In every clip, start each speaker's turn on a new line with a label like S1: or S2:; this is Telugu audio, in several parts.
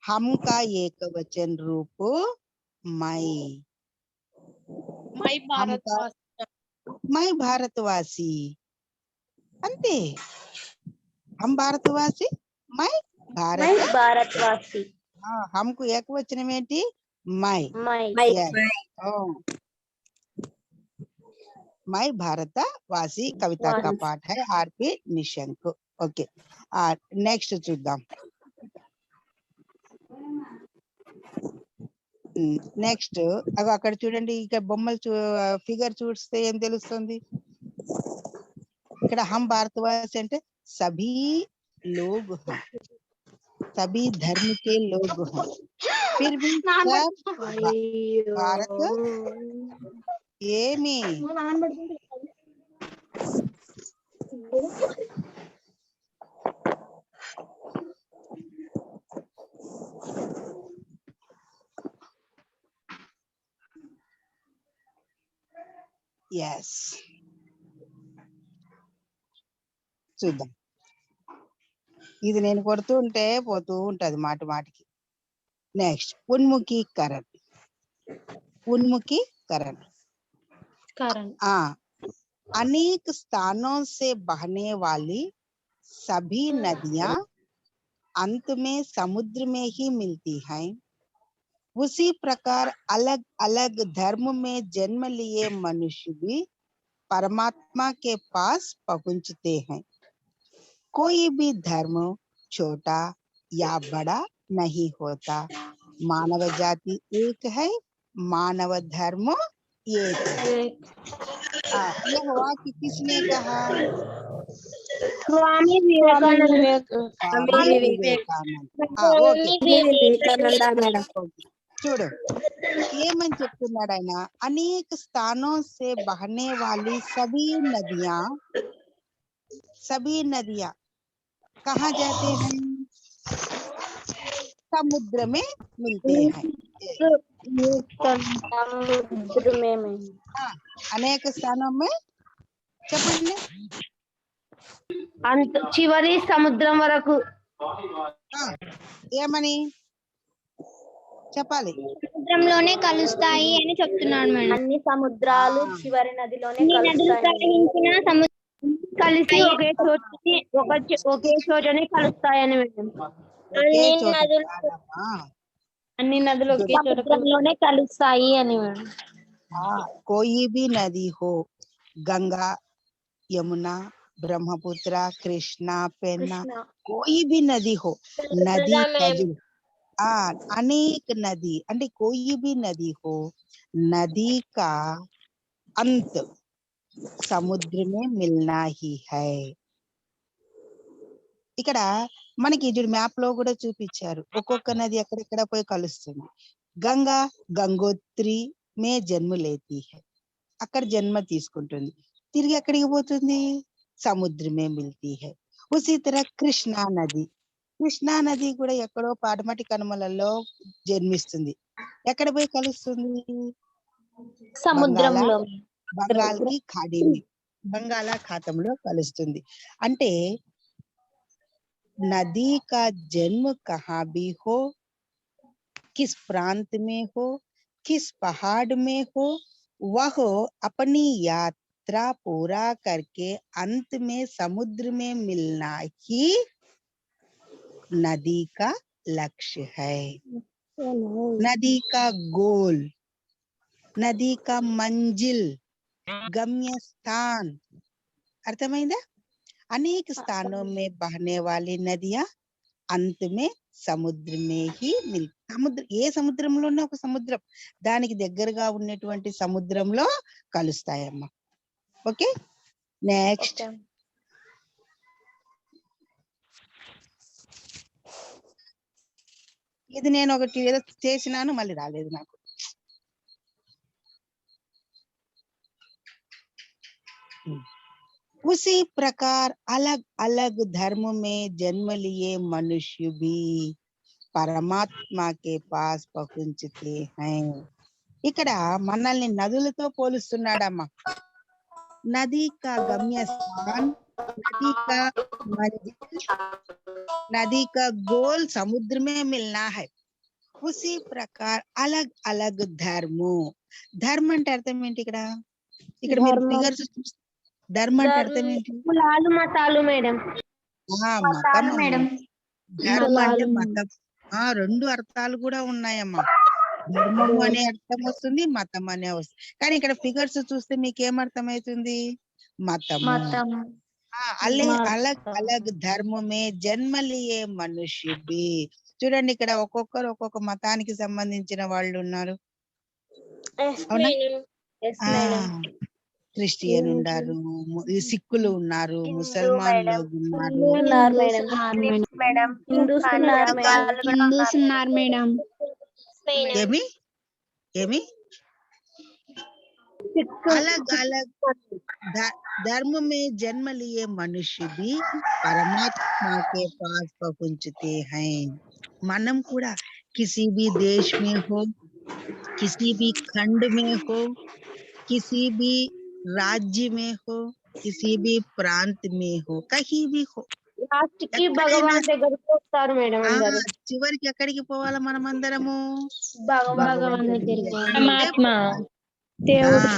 S1: हम का एक वचन रूप मैं। मैं भारतवासी अंते। हम भारतवासी मैं
S2: भारतवासी
S1: हमको एक वचనం ఏంటి मैं मैं भारतवासी कविता का पाठ है आरपी निशंक। ओके नेक्स्ट చూద్దాం। నెక్స్ట్ అవి అక్కడ చూడండి ఇక్కడ బొమ్మలు ఫిగర్ చూస్తే ఏం తెలుస్తుంది ఇక్కడ हम भारतवासी అంటే सभी लोग हैं सभी धर्म के लोग हैं फिर भी सब भारत ఏమి yes చూద్దాం ఇది నేను కొడుతూ ఉంటే పోతూ ఉంటది మాటి మాటికి। नेक्स्ट उन्मुखीकरण उन्मुखीकरण अनेक स्थानों से बहने वाली सभी नदियां अंत में समुद्र में ही मिलती हैं। उसी प्रकार अलग अलग धर्म में जन्म लिए मनुष्य भी परमात्मा के पास पहुंचते हैं। कोई भी धर्म छोटा या बड़ा नहीं होता। मानव जाति एक है मानव धर्म एक है। यह वाक्य किसने कहा
S2: स्वामी विवेकानंद मैडम
S1: చూడు ఏమని చెప్తున్నాడు ఆయన అనేక స్థానों से बहने वाली सभी नदियां कहाँ जाते हैं समुद्र में मिलते हैं।
S2: समुद्र में
S1: అనేక స్థానం में చెప్పండి
S2: అంత చివరి సముద్రం వరకు
S1: ఏమని చెప్పాలి
S3: సముద్రంలోనే కలుస్తాయి అని చెప్తున్నాడు మేడం।
S2: అన్ని సముద్రాలు చివరి నదిలోనే
S3: కలిసి
S2: ఒకే చోటనే కలుస్తాయని మేడం। అన్ని నదులు ఒకే చోటలోనే కలుస్తాయి అని మేడం।
S1: कोई भी नदी हो गंगा यमुना ब्रह्मपुत्र कृष्णा पेन्ना कोई भी नदी हो नदी अनेक नदी అంటే कोई भी नदी हो नदी का अंत समुद्र में मिलना ही है। ఇక్కడ మనకి ఇది మ్యాప్ లో కూడా చూపించారు ఒక్కొక్క నది ఎక్కడెక్కడ పోయి కలుస్తుంది। గంగా గంగోత్రి మే జన్మ లేती है అక్కడ జన్మ తీసుకుంటుంది తిరిగి ఎక్కడికి పోతుంది సముద్రమే మిల్తీ है। उसी तरह కృష్ణా నది కూడా ఎక్కడో పాడమటి కనుమలలో జన్మిస్తుంది ఎక్కడ పోయి కలుస్తుంది
S2: సముద్రంలో
S1: బంగాళాఖాతంలో కలుస్తుంది। అంటే नदी का जन्म कहाँ भी हो किस प्रांत में हो किस पहाड़ में हो वह अपनी यात्रा पूरा करके अंत में समुद्र में मिलना ही नदी का लक्ष्य है। नदी का गोल नदी का मंजिल गम्य स्थान अर्थమైందా अनेक स्थानों में बहने वाली नदियां अंत में समुद्र में ही సముద్ర ఏ సముద్రంలోనే ఒక సముద్రం దానికి దగ్గరగా ఉన్నటువంటి సముద్రంలో కలుస్తాయమ్మా। ఓకే నెక్స్ట్ ఇది నేను ఒకటి ఏదో చేసినాను మళ్ళీ రాలేదు నాకు। उसी प्रकार अलग अलग धर्म में जन्म लिए मनुष्य भी परमात्मा के पास पहुंचते हैं। ఇక్కడ మనల్ని నదులతో పోలుస్తున్నాడమ్మా। नदी का गम्य स्थान नदी का मंजिल नदी का गोल समुद्र में मिलना है उसी प्रकार अलग अलग ధర్మ అంటే అర్థం ఏంటి ఇక్కడ ఇక్కడ మీరు
S2: ధర్మం.
S1: ఫిగర్స్ ధర్మ అంటే అర్థం ఏంటి
S2: కులాలు మతాలు మేడం.
S1: మతం
S3: మేడం.
S1: ధర్మ అంటే
S2: మతాలు.
S1: మతం రెండు అర్థాలు కూడా ఉన్నాయమ్మా ధర్మము అనే అర్థం వస్తుంది మతం అనే వస్తుంది కానీ ఇక్కడ ఫిగర్స్ చూస్తే మీకు ఏమర్థమవుతుంది మతము
S2: మతం.
S1: अलग अलग धर्म में जन्म लिए मनुष्य भी చూడండి ఇక్కడ ఒక్కొక్కరు ఒక్కొక్క మతానికి సంబంధించిన వాళ్ళు ఉన్నారు అవునా క్రిస్టియన్ ఉన్నారు సిక్కులు ఉన్నారు ముసల్మాన్లు ఉన్నారు
S3: హిందూస్ ఉన్నారు మేడం.
S1: ఏమి ఏమి अलग अलग धर्म में जन्म लिए मनुष्य भी परमात्मा के पास पहुंचते हैं మనం కూడా किसी भी देश में हो किसी भी खंड में हो किसी भी राज्य में हो किसी भी प्रांत में हो कहीं भी हो
S2: లాస్ట్ కి భగవాన్ దగ్గరికి వస్తారు మేడం అందరూ.
S1: చివరికి ఎక్కడికి పోవాలా మనం అందరము
S2: భగవాన్ దగ్గరికి.
S1: పరమాత్మ
S2: దేవుడు.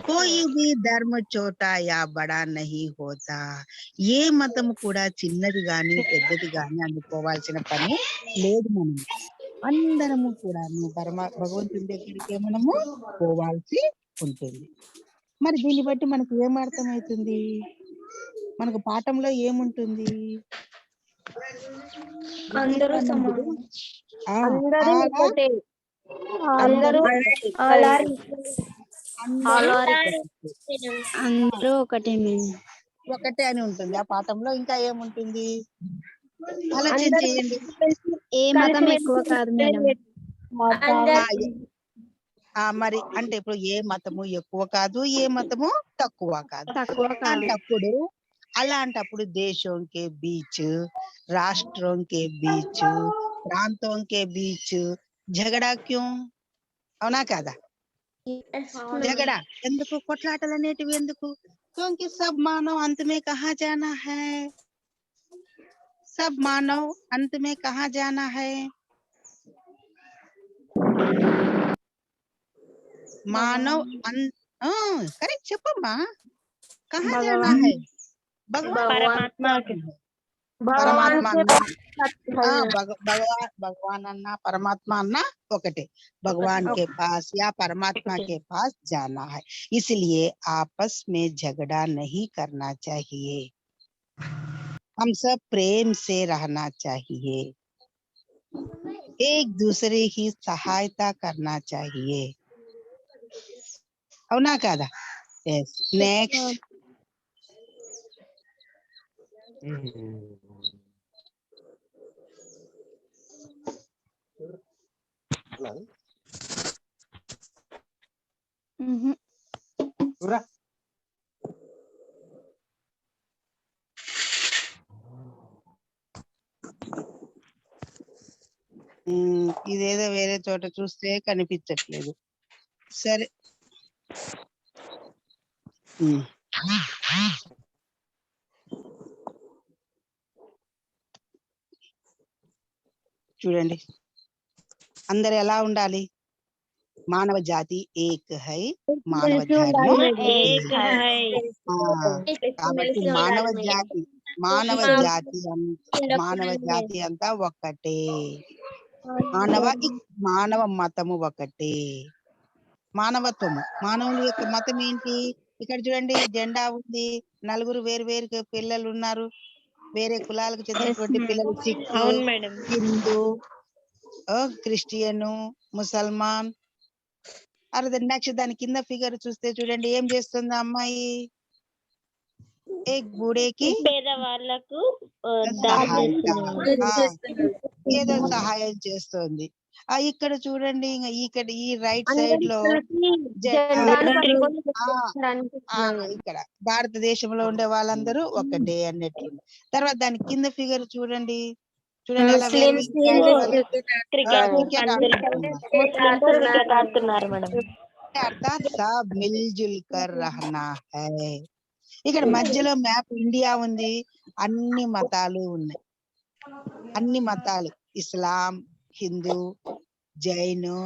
S1: कोई भी ధర్మ చోటా యా బడా నహీ హోతా ఏ మతం కూడా చిన్నది గాని పెద్దది గాని అనుకోవాల్సిన పని లేదు మనం అందరము కూడా భగవంతుని దగ్గరికి మనము పోవాల్సి ఉంటుంది మరి దీన్ని బట్టి మనకు ఏం అర్థమవుతుంది మనకు పాఠంలో ఏముంటుంది
S2: అందరూ సమానం.
S1: ఆ,
S2: అందరూ
S1: అలా
S2: ఒకటే.
S1: అందరూ
S2: అందరూ ఒకటే మేడం.
S1: ఒకటే అని ఉంటుంది ఆ పాఠంలో ఇంకా ఏముంటుంది ఆలోచన చేయండి
S2: ఏ మతం ఎక్కువ కాదు మేడం.
S1: మరి అంటే ఇప్పుడు ఏ మతము ఎక్కువ కాదు ఏ మతము తక్కువ కాదు అలాంటప్పుడు దేశం కే బీచ్ రాష్ట్రం కే బీచ్ ప్రాంతం కే బీచ్ झगड़ा क्यों అవునా కాదా झगड़ा ఎందుకు కొట్లాటలు అనేటివి ఎందుకు क्योंकि सब मानव अंत में कहाँ जाना है सब मानव अंत में कहाँ जाना है मानव करेक्ट చెప్పమ్మా कहाँ जाना है भगवान अन्ना परमात्मा अन्ना ఒకటే भगवान के पास या परमात्मा के पास जाना है इसलिए आपस में झगड़ा नहीं करना चाहिए हम सब प्रेम से रहना चाहिए एक दूसरे की सहायता करना चाहिए అవునా కాదా yes next ఇదేదో వేరే చోట చూస్తే కనిపించట్లేదు సరే చూడండి అందరు ఎలా ఉండాలి మానవ జాతి ఏక్ హై మానవ ధర్మ ఏక్ హై కాబట్టి మానవ జాతి అంతా ఒక్కటే మానవ మతము ఒకటే మానవత్వము మానవుల యొక్క మతం ఏంటి ఇక్కడ చూడండి జెండా ఉంది నలుగురు వేరు వేరు పిల్లలు ఉన్నారు వేరే కులాలకు చెందినటువంటి పిల్లలు సిక్కు హిందూ క్రిస్టియన్ ముసల్మాన్ నెక్స్ట్ దాని కింద ఫిగర్ చూస్తే చూడండి ఏం చేస్తుంది అమ్మాయి బూడేకి
S2: పేదవాళ్ళకు
S1: ఏదో సహాయం చేస్తుంది ఇక్కడ చూడండి ఇక్కడ ఈ రైట్ సైడ్ లో ఇక్కడ భారతదేశంలో ఉండే వాళ్ళందరూ ఒకటే అన్నట్టు తర్వాత దాని కింద ఫిగర్ చూడండి చూడండి అలా अर्थात सब मिलजुल कर रहना है ఇక్కడ మధ్యలో మ్యాప్ ఇండియా ఉంది, అన్ని మతాలు ఉన్నాయి, అన్ని మతాలు ఇస్లాం, హిందూ, జైను,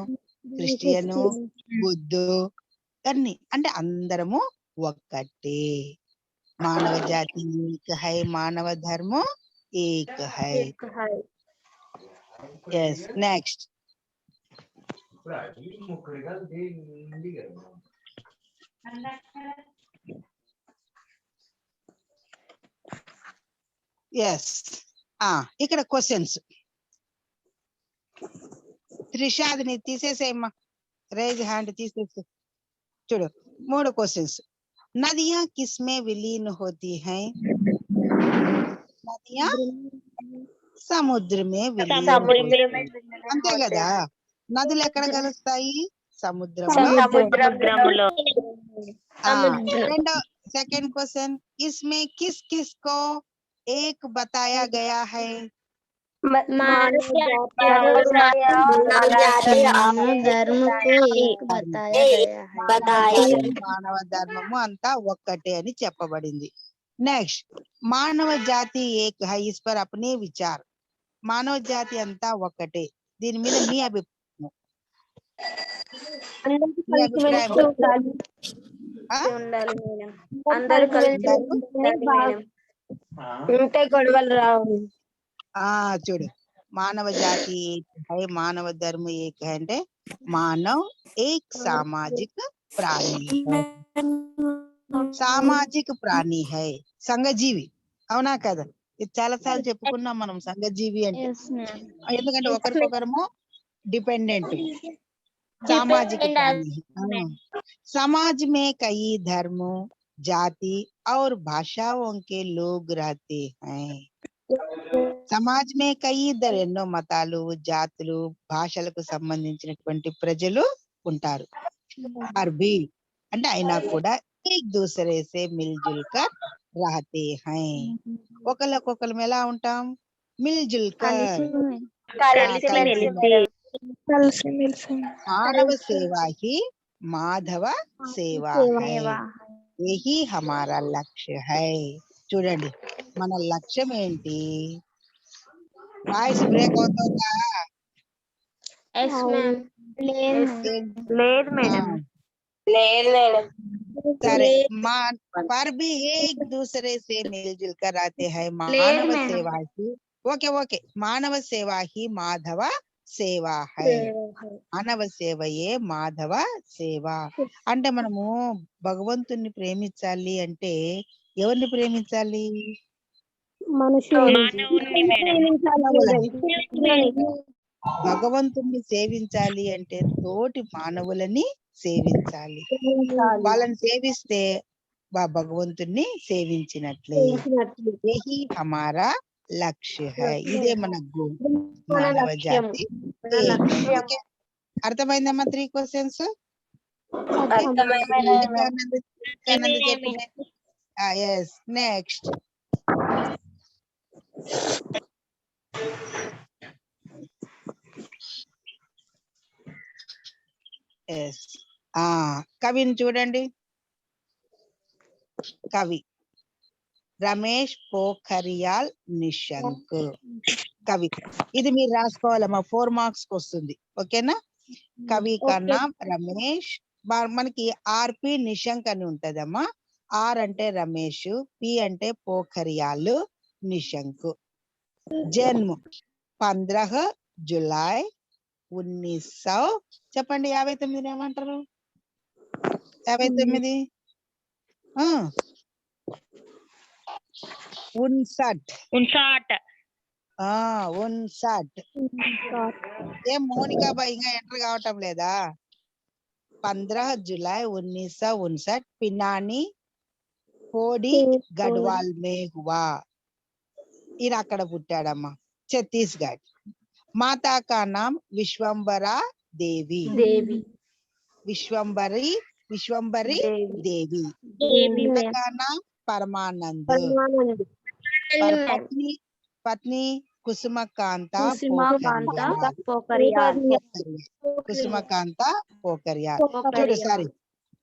S1: క్రిస్టియను, బుద్ధు అన్ని అంటే అందరము ఒక్కటే. మానవ జాతి ఏక హై, మానవ ధర్మ ఏక హై. Yes next. ఎస్ ఇక్కడ క్వశ్చన్స్. త్రిషాదిని తీసేసేయమ్మా, రేజ్ హ్యాండ్ తీసేసి చూడు. 3 క్వశ్చన్స్. నదియా కిస్మే విలీన్ హోతీ హై? నదియా సముద్రమే విలీన్ హోతీ. అంతే కదా, నదులు ఎక్కడ కలుస్తాయి? సముద్రంలో. सेकंड क्वेश्चन, इसमें किस किस को एक बताया गया है?
S3: मानव धर्म को एक बताया गया है.
S1: మానవ ధర్మము అంతా ఒక్కటే అని చెప్పబడింది. నెక్స్ట్, మానవ జాతి ఏక హై, ఇస్ పర్ అప్నే విచార్. మానవ జాతి అంతా ఒక్కటే, దీని మీద మీ అభిప్రాయం? మీ అభిప్రాయం
S2: అందరూ కలిసి ఉంటే గొడవలు రావు.
S1: చూడు, మానవ జాతి ఏక హై, మానవ ధర్మ ఏక హై అంటే మానవ్ ఏక్ సామాజిక ప్రాణి హై. సామాజిక ప్రాణి హై, సంఘజీవి. అవునా కదా? ఇది చాలా సార్లు చెప్పుకున్నాం మనం సంఘజీవి అంటే. ఎందుకంటే ఒకరికొకరము డిపెండెంట్. सामाजिक प्राणी। समाज में कई धर्मों, जाति और भाषाओं के लोग रहते हैं। సమాజ్ మే కయి ఇద్దరు ఎన్నో మతాలు, జాతులు, భాషలకు సంబంధించినటువంటి ప్రజలు ఉంటారు. అర్బీ అంటే అయినా కూడా ఏక్ దూసరే సే మిల్జుల్ కర్ రహతే హై. ఒకళ్ళకొకళ్ళం ఎలా ఉంటాం? మిల్జుల్ కర్. మానవ సేవా హి మాధవ సేవా హై, యహీ హమారా లక్ష్య హై. చూడండి, మన లక్ష్యం ఏంటి? వాయిస్ బ్రేక్ అవుతుందా?
S2: లేదు మేడం.
S1: సరే, पर भी एक दूसरे से मिलजुल कर रहते हैं। मानव सेवा ही ఓకే మానవ సేవా హి మాధవ సేవా హై. మానవ సేవయే మాధవ సేవ. అంటే మనము భగవంతుణ్ణి ప్రేమించాలి అంటే ఎవరిని ప్రేమించాలి? భగవంతుణ్ణి సేవించాలి అంటే తోటి మానవులని సేవించాలి. వాళ్ళని సేవిస్తే భగవంతుణ్ణి సేవించినట్లే. యహీ హమారా లక్ష్య హై, ఇదే మన గోల్, మానవ జాతి. అర్థమైందమ్మా 3 క్వశ్చన్స్? yes next. yes కవిని చూడండి. కవి రమేష్ పోఖరియాల్ నిశంక్ కవి. ఇది మీరు రాసుకోవాలమ్మా, 4 మార్క్స్ కి వస్తుంది. ఓకేనా? కవి కన్నా రమేష్, మనకి ఆర్పి నిశంక్ అని ఉంటదమ్మా. ఆర్ అంటే రమేష్, పి అంటే పోఖరియాల్, నిశంక్. జన్మ 15 జులై 1900. చెప్పండి 59 ఏమంటారు? 59 59. ఏం మోనికా బాయ్ ఇంకా ఎంటర్ కావటం లేదా? 15 జులై 1959 పినాని కోడి గడ్వాల్ మే హువా. ఈయన అక్కడ పుట్టాడమ్మా, ఛత్తీస్గఢ్. మాతా కా నామ్ విశ్వంబరా దేవి. విశ్వంబరి దేవి. पिता का नाम परमानंद. पत्नी कुसुमकांता पोखरियाल. కుసుమకాంత పోఖరియాల్. చూడు, సారీ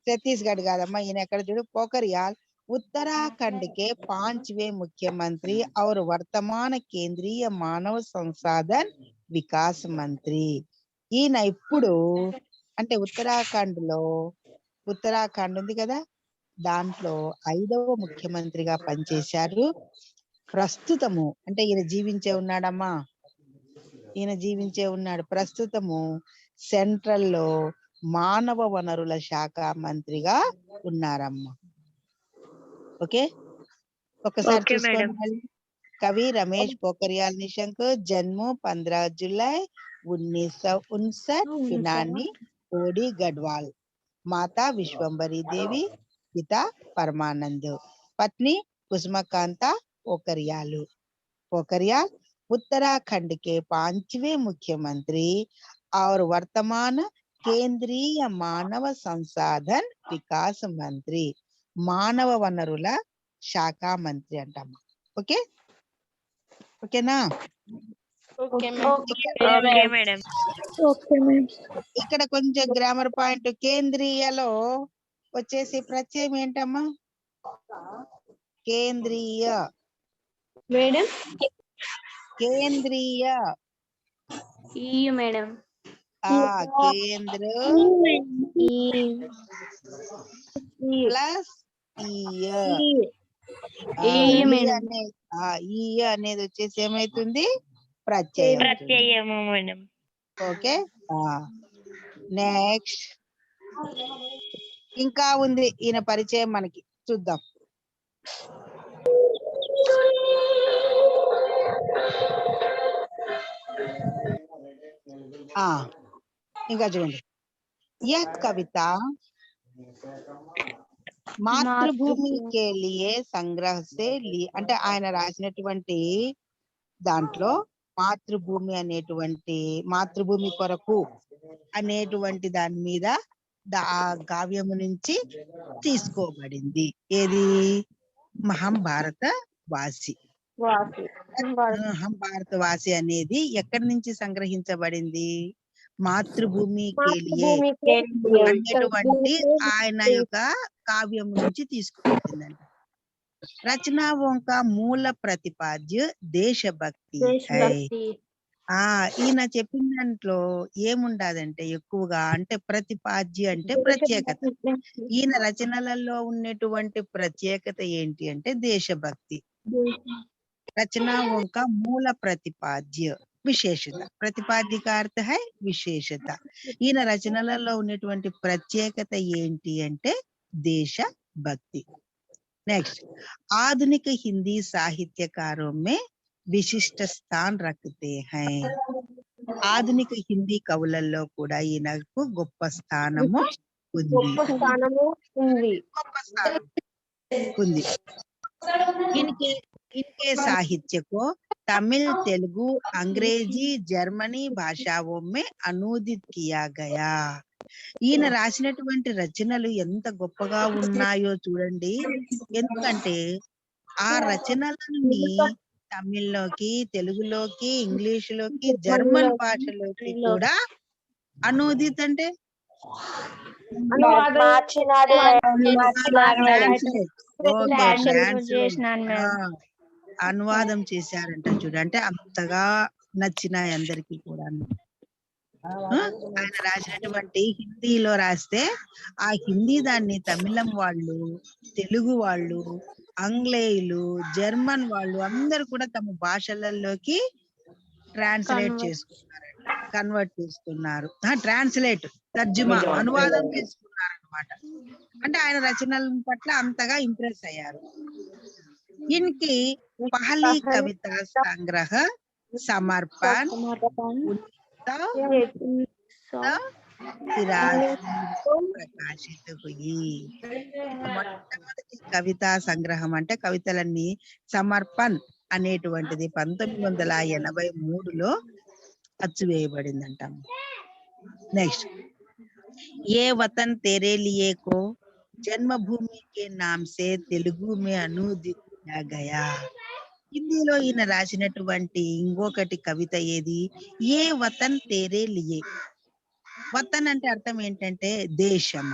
S1: ఛత్తీస్గఢ్ కాదమ్మా, ఈయన ఎక్కడ చూడు, పోఖరియాల్ उत्तराखंड के 5वें मुख्यमंत्री और वर्तमान केंद्रीय मानव संसाधन వికాస్ మంత్రి. ఈయన ఇప్పుడు అంటే ఉత్తరాఖండ్ ఉంది కదా, దాంట్లో 5వ ముఖ్యమంత్రిగా పనిచేశారు. ప్రస్తుతము అంటే ఈయన జీవించే ఉన్నాడమ్మా, ఈయన జీవించే ఉన్నాడు. ప్రస్తుతము సెంట్రల్ లో మానవ వనరుల శాఖ మంత్రిగా ఉన్నారమ్మా. ఓకే, ఒకసారి చూసుకోండి మళ్ళీ. कवि रमेश पोखरियाल निशंक जन्म 15 जुलाई 1959 पिनानी ओडी गढ़वाल। माता विश्वंभरी देवी, पिता परमानंद, पत्नी कुसुमकांता पोखरियाल। पोखरियाल उत्तराखंड के 5वें मुख्यमंत्री और वर्तमान केंद्रीय मानव संसाधन विकास मंत्री, मानव वनरुల శాఖ మంత్రి అంటమ్మా. ఓకే, ఓకేనా? ఇక్కడ కొంచెం గ్రామర్ పాయింట్. కేంద్రీయలో వచ్చేసి ప్రత్యయం ఏంటమ్మా? కేంద్రీయ
S2: మేడం,
S1: కేంద్రీయ
S2: మేడం,
S1: కేంద్ర ప్లస్ అనేది వచ్చేసి ఏమైతుంది? ప్రత్యయము మేడం. ఓకే, నెక్స్ట్ ఇంకా ఉంది ఈయన పరిచయం మనకి, చూద్దాం. ఇంకా చూడండి. यह कविता మాతృభూమి కే లియే సంగ్రహ సే లి, అంటే ఆయన రాసినటువంటి దాంట్లో మాతృభూమి అనేటువంటి, మాతృభూమి కొరకు అనేటువంటి దాని మీద ఆ కావ్యము నుంచి తీసుకోబడింది. ఏది? మహాభారత వాసి. మహాభారత వాసి అనేది ఎక్కడి నుంచి సంగ్రహించబడింది? మాతృభూమి కేలియే అనేటువంటి ఆయన యొక్క కావ్యం నుంచి తీసుకువచ్చిందంట. రచనాओं का మూల ప్రతిపాద్య దేశభక్తి. ఈయన చెప్పిన దాంట్లో ఏముండదంటే ఎక్కువగా అంటే ప్రతిపాద్య అంటే ప్రత్యేకత. ఈయన రచనలలో ఉన్నటువంటి ప్రత్యేకత ఏంటి అంటే దేశభక్తి. రచనాओं का మూల ప్రతిపాద్య విశేషత. ప్రతిపాద్య का अर्थ है విశేషత. ఈయన రచనలలో ఉన్నటువంటి ప్రత్యేకత ఏంటి అంటే దేశభక్తి. नेक्स्ट, आधुनिक हिंदी साहित्यकारों में विशिष्ट स्थान रखते हैं. ఆధునిక హిందీ కవులలో కూడా ఈయనకు గొప్ప స్థానము ఉంది. इनके साहित्य को तमिल, तेलुगु, अंग्रेजी, जर्मनी भाषाओं में अनुदित किया गया. ఈయన రాసినటువంటి రచనలు ఎంత గొప్పగా ఉన్నాయో చూడండి. ఎందుకంటే ఆ రచనలని తమిళ్లోకి, తెలుగులోకి, ఇంగ్లీషులోకి, జర్మన్ భాషలోకి కూడా అనుదిత్ అంటే అనువాదం చేశారంట చూడు. అంటే అంతగా నచ్చినాయి అందరికి కూడా. ఆయన రాసినటువంటి హిందీలో రాస్తే ఆ హిందీ దాన్ని తమిళం వాళ్ళు, తెలుగు వాళ్ళు, ఆంగ్లేయులు, జర్మన్ వాళ్ళు అందరు కూడా తమ భాషలలోకి ట్రాన్స్లేట్ చేసుకున్నారు, కన్వర్ట్ చేసుకున్నారు. ట్రాన్స్లేట్ తర్జుమా అనువాదం చేసుకున్నారు అన్నమాట. అంటే ఆయన రచనల పట్ల అంతగా ఇంప్రెస్ అయ్యారు. ఇన్కి పహలీ కవిత సంగ్రహ సమర్పణ ప్రకాశిత హుయి. మొట్టమొదటి కవితా సంగ్రహం అంటే కవితలన్నీ సమర్పణ్ అనేటువంటిది 1983లో అచ్చువేయబడిందంట. నెక్స్ట్, ఏ వతన్ తెరే లియే కో జన్మభూమి కే నామ్ సే తెలుగు మే అనుదిత్ కియా గయా. హిందీలో ఈయన రాసినటువంటి ఇంకొకటి కవిత ఏది? ఏ వతన్ తేరే లియే. వతన్ అంటే అర్థం ఏంటంటే దేశం.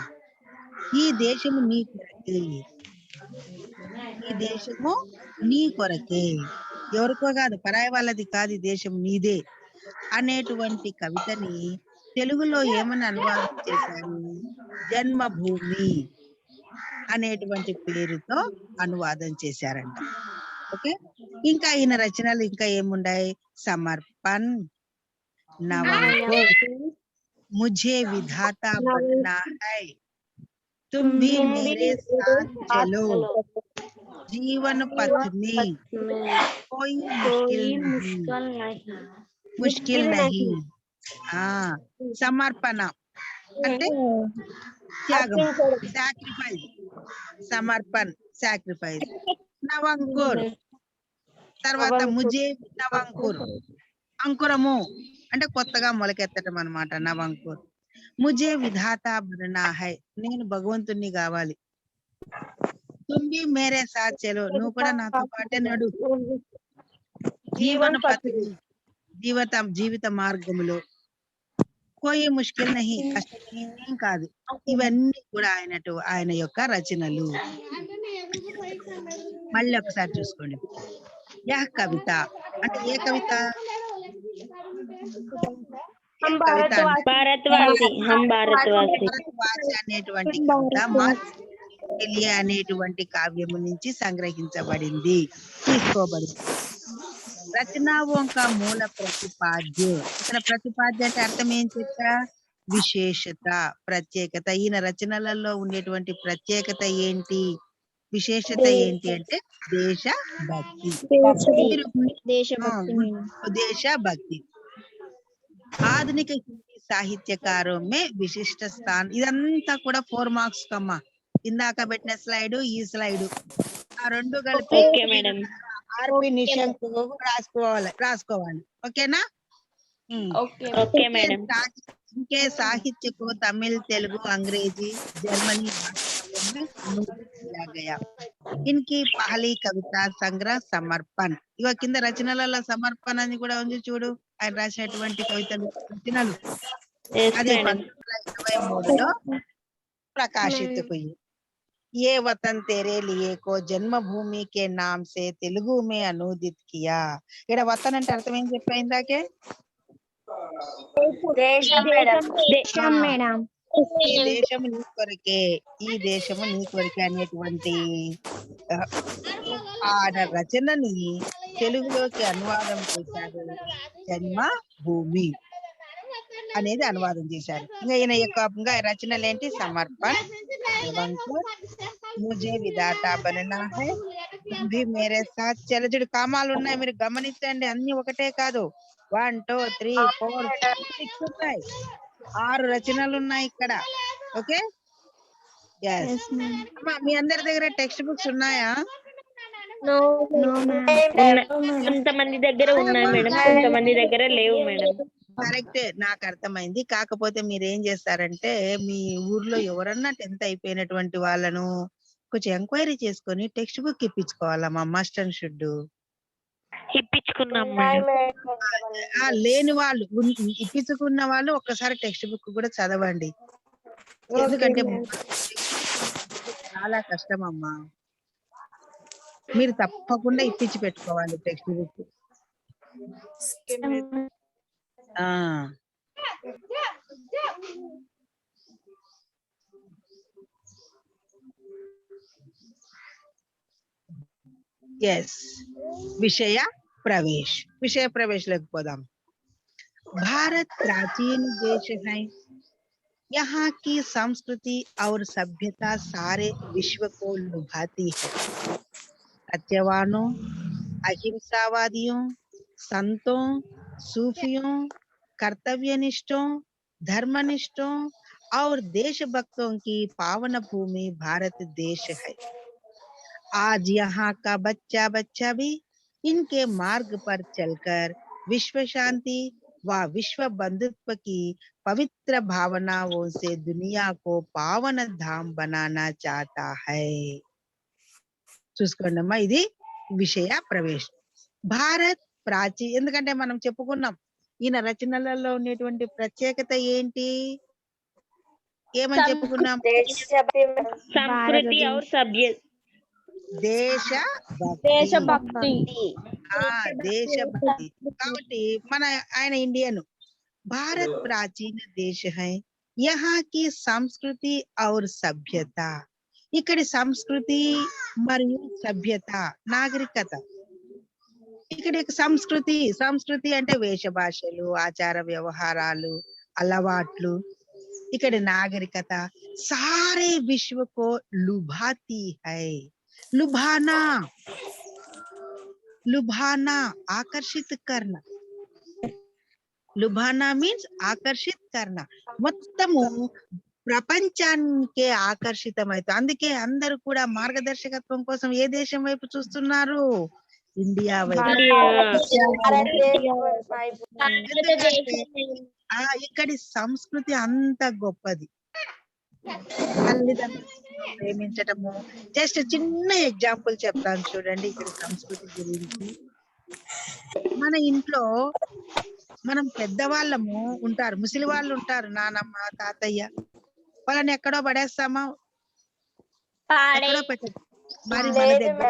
S1: ఈ దేశము నీ కొరకే, ఈ దేశము నీ కొరకే, ఎవరికో కాదు, పరాయి వాళ్ళది కాదు, ఈ దేశం నీదే అనేటువంటి కవితని తెలుగులో ఏమని అనువాదం చేశారు? జన్మభూమి అనేటువంటి పేరుతో అనువాదం చేశారంట. ఓకే, ఇంకా ఈయన రచనలు ఇంకా ఏముండాయి? సమర్పణ్, నవంకుర్, मुझे विधाता बनना है, तुम भी मेरे साथ चलो, जीवन पथ में कोई मुश्किल नहीं. సమర్పణ అంటే త్యాగం, సాక్రిఫైస్. సమర్పణ్ సాక్రిఫైస్. నవంకుర్ తర్వాత ముజే నవంకుర్, అంకురము అంటే కొత్తగా మొలకెత్తటం అన్నమాట. నవంకుర్. ముజే విధాత బననా హై, నేను భగవంతుణ్ణి కావాలి. తుమ్మి మేరే సాత్ చలో, నువ్వు కూడా నాతో పాటే నడు. జీవన పథి, జీవిత మార్గములో. కోయి ముష్కిల్ నహి, కష్టమేం కాదు. ఇవన్నీ కూడా ఆయన యొక్క రచనలు. మళ్ళీ ఒకసారి చూసుకోండి. యహ్ కవిత అంటే ఏ కవిత? భారతవాసి అనేటువంటి కవిత అనేటువంటి కావ్యము నుంచి సంగ్రహించబడింది, తీసుకోబడింది. రచనాओं का మూల ప్రతిపాద్య. ఇక్కడ ప్రతిపాద్య అంటే అర్థం ఏం చెప్పా? విశేషత, ప్రత్యేకత. ఈయన రచనలలో ఉండేటువంటి ప్రత్యేకత ఏంటి, విశేషత ఏంటి అంటే దేశభక్తి. దేశభక్తి. ఆధునిక హిందీ సాహిత్యకారం మే విశిష్ట స్థానం. ఇదంతా కూడా 4 మార్క్స్ కమ్మా. ఇందాక పెట్టిన స్లైడ్, ఈ స్లైడ్, ఆ రెండు కలిపి ఆర్పి నిశంక్ రాసుకోవాలి. ఓకేనా? इनके साहित्य को तमिल, तेलुगु, अंग्रेजी, जर्मनी भाषाओं में अनुवाद किया गया. इनकी पहली कविता संग्रह समर्पण. ఇవ కింద రచనలలో సమర్పణ అని కూడా ఉంది చూడు, ఆయన రాసినటువంటి కవితలు, రచనలు. అది 1923లో प्रकाशित हुई. ये वतन तेरे लिए को जन्मभूमि के नाम से तेलुगु में अनुदित किया. ఇక్కడ వతన్ అంటే అర్థం ఏం చెప్పా ఇందాకే? ఈ దేశము నీ కొరకే, ఈ దేశము నీ కొరకే అనేటువంటి ఆయన రచనని తెలుగులోకి అనువాదం చేశారు. జన్మభూమి అనేది అనువాదం చేశారు. ఇంకా ఈయన యొక్క రచనలు ఏంటి? సమర్పణ్, నవంకుర్, ముజే విధాతా బననా హై, తుమ్ భీ మేరే సాత్ చలో. చూడు కామాలు ఉన్నాయి, మీరు గమనించండి. అన్ని ఒకటే కాదు, 1 2 3 4 6 ఉన్నాయి. 6 రచనలు ఉన్నాయి ఇక్కడ. ఓకే, అమ్మా మీ అందరి దగ్గర టెక్స్ట్ బుక్స్ ఉన్నాయా?
S2: కొంతమంది దగ్గర ఉన్నాయి మేడం, కొంతమంది దగ్గర లేవు మేడం.
S1: కరెక్టే, నాకు అర్థమైంది. కాకపోతే మీరు ఏం చేస్తారంటే, మీ ఊర్లో ఎవరన్నా 10th అయిపోయినటువంటి వాళ్ళను కొంచెం ఎంక్వైరీ చేసుకొని టెక్స్ట్ బుక్ ఇప్పించుకోవాలమ్మా. Must and should.
S2: ఇప్పించుకున్నాం.
S1: లేని వాళ్ళు, ఇప్పించుకున్న వాళ్ళు ఒక్కసారి టెక్స్ట్ బుక్ కూడా చదవండి. ఎందుకంటే చాలా కష్టం అమ్మా. మీరు తప్పకుండా ఇప్పించి పెట్టుకోవాలి టెక్స్ట్ బుక్. यस, विषय प्रवेश लेకపోదాం. भारत प्राचीन देश है, यहाँ की संस्कृति और सभ्यता सारे विश्व को लुभाती है. सत्यवानों, अहिंसावादियों, संतों, सूफियों, कर्तव्यनिष्ठों, धर्मनिष्ठों और देशभक्तों की पावन भूमि भारत देश है. आज यहाँ का बच्चा भी इनके मार्ग पर चलकर विश्व शांति व विश्व बंधुत्व की पवित्र भावनाओं से दुनिया को पावन धाम बनाना चाहता है. చూసుకోండమ్మా, ఇది విషయ ప్రవేశం. భారత్ ప్రాచీన, ఎందుకంటే మనం చెప్పుకున్నాం ఈయన రచనలలో ఉండేటువంటి ప్రత్యేకత ఏంటి, ఏమని చెప్పుకున్నాం?
S2: సంస్కృతి और
S1: దేశ
S2: దేశభక్తి
S1: దేశభక్తి కాబట్టి మన ఆయన ఇండియన్ भारत प्राचीन देश है यहाँ की संस्कृति और सभ्यता ఇక్కడి సంస్కృతి మరియు సభ్యత నాగరికత ఇక్కడ సంస్కృతి అంటే వేష భాషలు ఆచార వ్యవహారాలు అలవాట్లు ఇక్కడి నాగరికత सारे विश्व को लुभाती है लुभाना आकर्षित करना లుభానా మీన్స్ ఆకర్షిత్ కర్ణ మొత్తము ప్రపంచానికి ఆకర్షితమైతే అందుకే అందరూ కూడా మార్గదర్శకత్వం కోసం ఏ దేశం వైపు చూస్తున్నారు ఇండియా వైపు ఇక్కడి సంస్కృతి అంత గొప్పది తల్లిదండ్రులను ప్రేమించటము జస్ట్ చిన్న ఎగ్జాంపుల్ చెప్తాను చూడండి ఇక్కడ సంస్కృతి గురించి మన ఇంట్లో మనం పెద్దవాళ్ళము ఉంటారు ముసలి వాళ్ళు ఉంటారు నానమ్మ తాతయ్య వాళ్ళని ఎక్కడో పడేస్తామా ఎక్కడో పెట్టదు మరి మన దగ్గర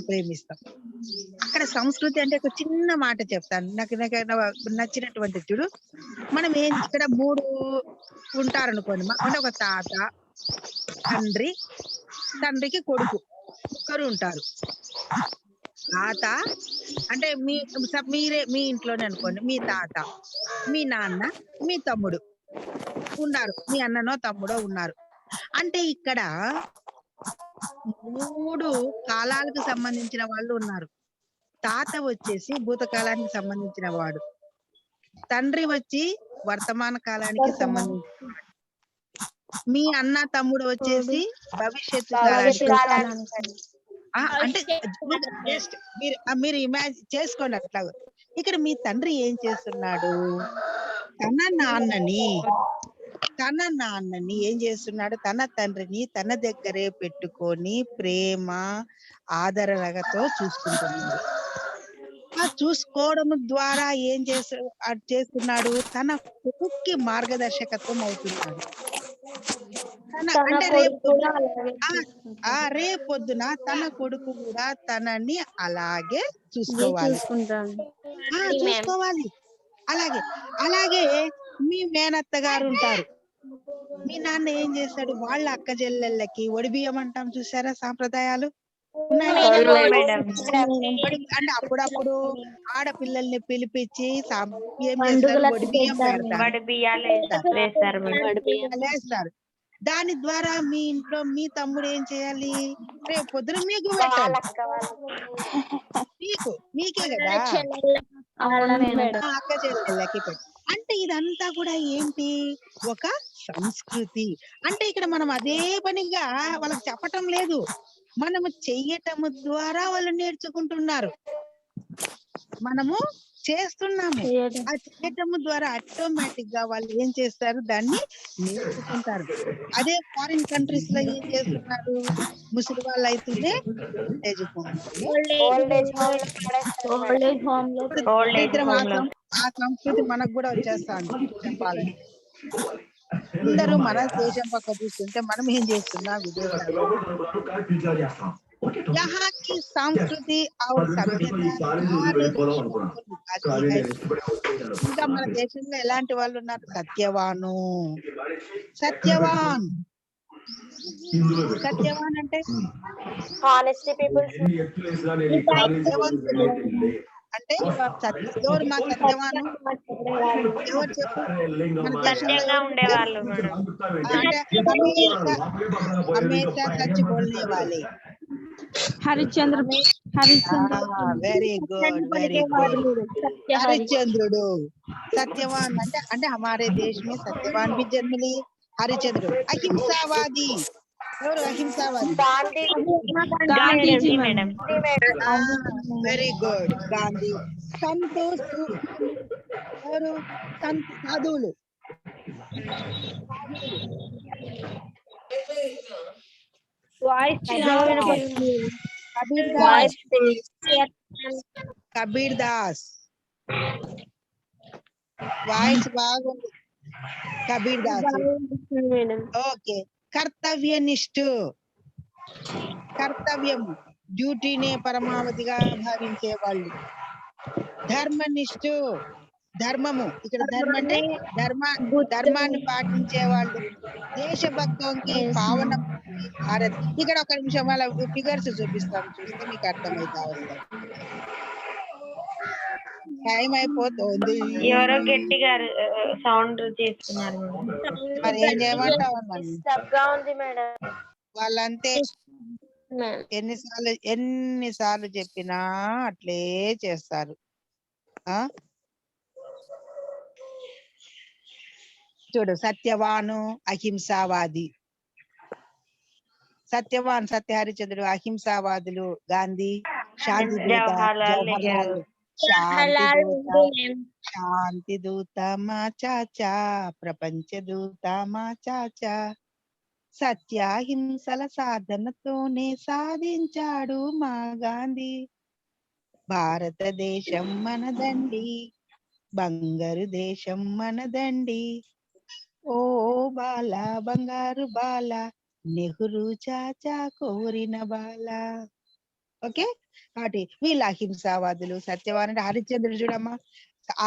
S1: ప్రేమిస్తాం అక్కడ సంస్కృతి అంటే ఒక చిన్న మాట చెప్తాను నాకు నచ్చినటువంటి చూడు మనం ఇక్కడ 3 ఉంటారనుకోండి అంటే ఒక తాత తండ్రికి కొడుకు ముగ్గురు ఉంటారు తాత అంటే మీ ఇంట్లోనే అనుకోండి మీ తాత మీ నాన్న మీ తమ్ముడు ఉన్నారు మీ అన్ననో తమ్ముడో ఉన్నారు అంటే ఇక్కడ 3 కాలాలకు సంబంధించిన వాళ్ళు ఉన్నారు తాత వచ్చేసి భూతకాలానికి సంబంధించిన వాడు తండ్రి వచ్చి వర్తమాన కాలానికి సంబంధించిన మీ అన్న తమ్ముడు వచ్చేసి భవిష్యత్తు కాలానికి అంటే మీరు ఇమాజిన్ చేసుకోండి అట్లా ఇక్కడ మీ తండ్రి ఏం చేస్తున్నాడు తన నాన్నని ఏం చేస్తున్నాడు తన తండ్రిని తన దగ్గరే పెట్టుకొని ప్రేమ ఆదరణతో చూసుకుంటున్నాడు ఆ చూసుకోవడం ద్వారా ఏం చేస్తున్నాడు తన కొడుక్కి మార్గదర్శకత్వం అవుతున్నాడు అంటే రేపొద్దున తన కొడుకు కూడా తనని అలాగే చూసుకోవాలి అలాగే మీ మేనత్త గారు ఉంటారు మీ నాన్న ఏం చేస్తాడు వాళ్ళ అక్క చెల్లెళ్ళకి ఒడిబియ్యం అంటాం చూసారా సాంప్రదాయాలు అంటే అప్పుడప్పుడు ఆడపిల్లల్ని పిలిపించి ఏం చేస్తారు ఒడిబియ్యం వేస్తారు దాని ద్వారా మీ ఇంట్లో మీ తమ్ముడు ఏం చేయాలి రేపు పొద్దున మీకు పెట్టాలి మీకే కదా అక్క చెల్లెళ్ళకి పెట్టాలి అంటే ఇదంతా కూడా ఏంటి ఒక సంస్కృతి అంటే ఇక్కడ మనం అదే పనిగా వాళ్ళకి చెప్పటం లేదు మనము చెయ్యటము ద్వారా వాళ్ళు నేర్చుకుంటున్నారు మనము చేస్తున్నాము ఆ చేయటము ద్వారా ఆటోమేటిక్ గా వాళ్ళు ఏం చేస్తారు దాన్ని నేర్చుకుంటారు అదే ఫారిన్ కంట్రీస్ లో ఏం చేస్తున్నారు ముసలి వాళ్ళు అయితేనే ఆ సంస్కృతి మనకు కూడా వచ్చేస్తాను చెప్పాలని అందరూ మన దేశం పక్క చూస్తుంటే మనం ఏం చేస్తున్నాం విదేశాల్లో यहाँ की संस्कृति और सभ्यता ఇంకా మన దేశంలో ఎలాంటి వాళ్ళు ఉన్నారు సత్యవాన్ అంటే హానెస్టీ పీపుల్స్ అంటే ఎవరు మా సత్యవాను ఎవరు చెప్పు మన దేశంలో हमेशा सच बोलने वाले
S2: हरिश्चंद्र
S1: वेरी गुड हरिश्चंद्रुడు सत्यवान అంటే हमारे देश में सत्यवान भी जन्म लिए हरिश्चंद्रुడు अहिंसावादी ఎవరు అహింసావాది
S2: Gandhiji madam
S1: very good Gandhi ఎవరు సాధువులు కబీర్ దాస్ వాయిస్ బాగుంది కబీర్ దాస్ ఓకే కర్తవ్యనిష్ఠు, కర్తవ్యము డ్యూటీనే పరమావధిగా భావించే వాళ్ళు. ధర్మనిష్ఠు, ధర్మము, ఇక్కడ ధర్మ అంటే ధర్మాన్ని పాటించే వాళ్ళు. దేశభక్తోంకి పావన భూమి భారత్. ఇక్కడ ఒక నిమిషం వాళ్ళ ఫిగర్స్ చూపిస్తాను, చూస్తే మీకు అర్థమైతా వస్తుంది. టైం అయిపోతుంది.
S2: ఎవరో గట్టిగా సౌండ్ చేస్తున్నారు
S1: మరి ఏం చేయమంటావు నన్ను?
S3: డిస్టర్బ్ గా ఉంది మేడం.
S1: వాళ్ళంతే, ఎన్నిసార్లు చెప్పినా అట్లే చేస్తారు. ఆ చూడు, సత్యవాను అహింసావాది. సత్యవాన్ సత్య హరిచంద్రుడు, అహింసావాదులు గాంధీ, శాంతి దూత
S2: జవహర్లాల్
S1: జవహర్లాల్, శాంతి దూత మా చాచా, ప్రపంచ దూత మా చాచా, సత్యాహింసల సాధనతోనే సాధించాడు మా గాంధీ. భారతదేశం మనదండి, బంగారు దేశం మనదండి, ఓ బాల బంగారు బాల, నెహ్రూ చాచా కోరిన బాల. ఓకే, కాబట్టి వీళ్ళ అహింసావాదులు. సత్యవాన్ అంటే హరిశ్చంద్రుడు చూడమ్మా,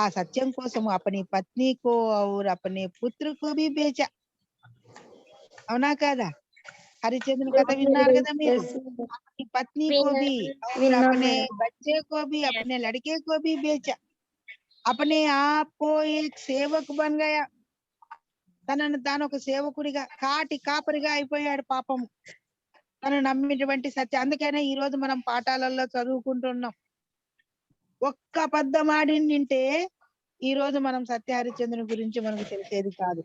S1: ఆ సత్యం కోసము అపని పత్ని కో ఔర్ అపనే పుత్ర కో భీ బేచా. అవునా కాదా? హరిశ్చంద్రుని కథ విన్నారు కదా మీరు. अपनी पत्नी को भी और अपने बच्चे को भी, अपने लड़के को भी बेचा, अपने आप को एक सेवक बन गया. తనను తాను ఒక సేవకుడిగా, కాటి కాపరిగా అయిపోయాడు పాపం, తను నమ్మినటువంటి సత్యం. అందుకనే ఈ రోజు మనం పాఠాలలో చదువుకుంటున్నాం. ఒక్క అబద్ధం ఆడింటే ఈ రోజు మనం సత్య హరిశ్చంద్రుని గురించి మనకు తెలిసేది కాదు.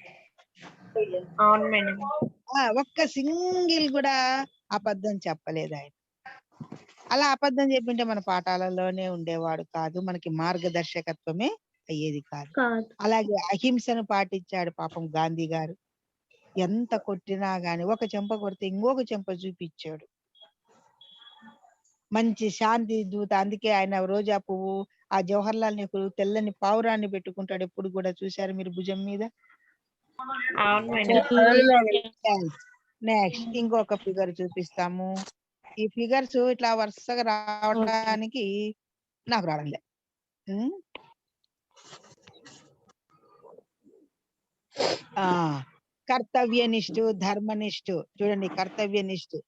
S2: అవును మేడం.
S1: ఒక్క సింగిల్ కూడా అబద్ధం చెప్పలేదు ఆయన. అలా అబద్ధం చెప్పింటే మన పాఠాలలోనే ఉండేవాడు కాదు, మనకి మార్గదర్శకత్వమే అయ్యేది కాదు. అలాగే అహింసను పాటించాడు పాపం గాంధీ గారు. ఎంత కొట్టినా గాని ఒక చెంప కొడితే ఇంకొక చెంప చూపించాడు. మంచి శాంతి దూత. అందుకే ఆయన రోజా పువ్వు, ఆ జవహర్లాల్ నెహ్రూ తెల్లని పావురాన్ని పెట్టుకుంటాడు ఎప్పుడు కూడా. చూశారు మీరు భుజం మీద? నెక్స్ట్ ఇంకొక ఫిగర్ చూపిస్తాము. ఈ ఫిగర్స్ ఇట్లా వరుసగా రావడానికి నాకు రావడంలే. కర్తవ్యనిష్ఠు, ధర్మనిష్ఠు చూడండి. కర్తవ్యనిష్ఠు